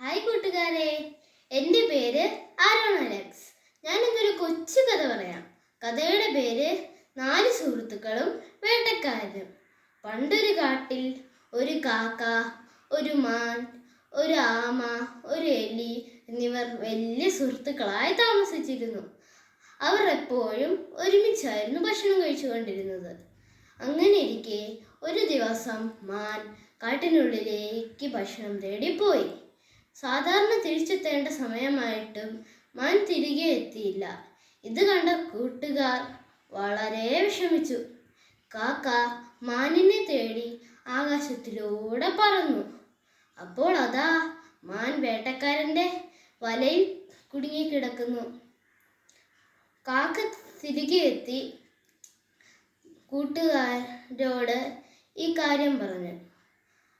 Hi കൂട്ടുകാരെ, എൻ്റെ പേര് ആരോൺ അലക്സ്. ഞാനിന്നൊരു കൊച്ചു കഥ പറയാം. കഥയുടെ പേര് 4 സുഹൃത്തുക്കളും വേട്ടക്കാരനും. പണ്ടൊരു കാട്ടിൽ ഒരു കാക്ക, ഒരു മാൻ, ഒരു ആമ, ഒരു എലി എന്നിവർ വലിയ സുഹൃത്തുക്കളായി താമസിച്ചിരുന്നു. അവർ എപ്പോഴും ഒരുമിച്ചായിരുന്നു ഭക്ഷണം കഴിച്ചുകൊണ്ടിരുന്നത്. അങ്ങനെയിരിക്കെ ഒരു ദിവസം മാൻ കാട്ടിനുള്ളിലേക്ക് ഭക്ഷണം തേടി പോയി. സാധാരണ തിരിച്ചെത്തേണ്ട സമയമായിട്ടും മാൻ തിരികെ എത്തിയില്ല. ഇത് കണ്ട കൂട്ടുകാർ വളരെ വിഷമിച്ചു. കാക്ക മാനിനെ തേടി ആകാശത്തിലൂടെ പറന്നു. അപ്പോൾ അതാ മാൻ വേട്ടക്കാരൻ്റെ വലയിൽ കുടുങ്ങിക്കിടക്കുന്നു. കാക്ക തിരികെ എത്തി കൂട്ടുകാരോട് ഈ കാര്യം പറഞ്ഞു.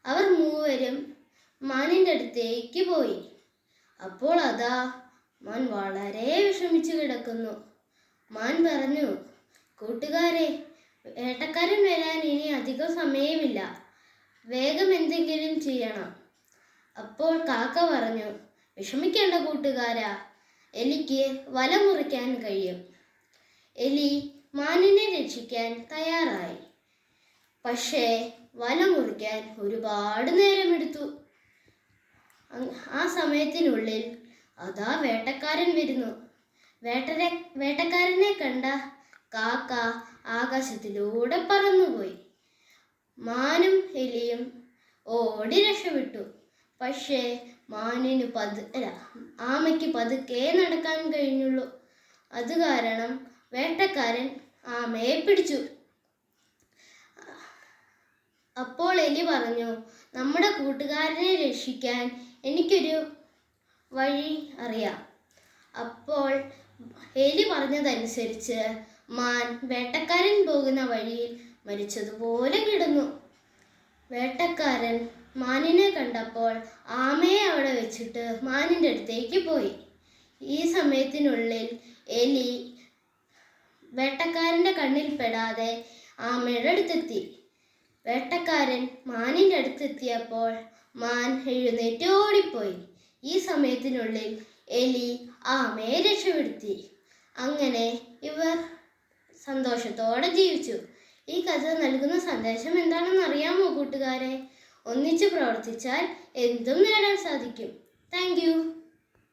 അവർ മൂവരും മാനിൻ്റെ അടുത്തേക്ക് പോയി. അപ്പോൾ അതാ മാൻ വളരെ വിഷമിച്ചു കിടക്കുന്നു. മാൻ പറഞ്ഞു, കൂട്ടുകാരെ, വേട്ടക്കാരൻ വരാൻ ഇനി അധികം സമയമില്ല, വേഗം എന്തെങ്കിലും ചെയ്യണം. അപ്പോൾ കാക്ക പറഞ്ഞു, വിഷമിക്കേണ്ട കൂട്ടുകാരാ, എലിക്ക് വല മുറിക്കാൻ കഴിയും. എലി മാനിനെ രക്ഷിക്കാൻ തയ്യാറായി. പക്ഷേ വല മുറിക്കാൻ ഒരുപാട് നേരമെടുത്തു. ആ സമയത്തിനുള്ളിൽ അതാ വേട്ടക്കാരൻ വരുന്നു. വേട്ടക്കാരനെ കണ്ട കാക്ക ആകാശത്തിലൂടെ പറന്നുപോയി. മാനും എലിയും ഓടി രക്ഷപ്പെട്ടു. പക്ഷേ ആമയ്ക്ക് പതുക്കെ നടക്കാൻ കഴിഞ്ഞുള്ളൂ. അത് കാരണം വേട്ടക്കാരൻ ആമയെ പിടിച്ചു. അപ്പോൾ എലി പറഞ്ഞു, നമ്മുടെ കൂട്ടുകാരനെ രക്ഷിക്കാൻ എനിക്കൊരു വഴി അറിയാം. അപ്പോൾ എലി പറഞ്ഞതനുസരിച്ച് മാൻ വേട്ടക്കാരൻ പോകുന്ന വഴിയിൽ മരിച്ചതുപോലെ കിടന്നു. വേട്ടക്കാരൻ മാനിനെ കണ്ടപ്പോൾ ആമയെ അവിടെ വെച്ചിട്ട് മാനിൻ്റെ അടുത്തേക്ക് പോയി. ഈ സമയത്തിനുള്ളിൽ എലി വേട്ടക്കാരൻ്റെ കണ്ണിൽ പെടാതെ ആമയുടെ അടുത്തെത്തി. വേട്ടക്കാരൻ മാനിൻ്റെ അടുത്തെത്തിയപ്പോൾ മാൻ എഴുന്നേറ്റ് ഓടിപ്പോയി. ഈ സമയത്തിനുള്ളിൽ എലി ആമയെ രക്ഷപ്പെടുത്തി. അങ്ങനെ ഇവർ സന്തോഷത്തോടെ ജീവിച്ചു. ഈ കഥ നൽകുന്ന സന്ദേശം എന്താണെന്ന് അറിയാമോ കൂട്ടുകാരെ? ഒന്നിച്ചു പ്രവർത്തിച്ചാൽ എന്തും നേടാൻ സാധിക്കും. Thank you.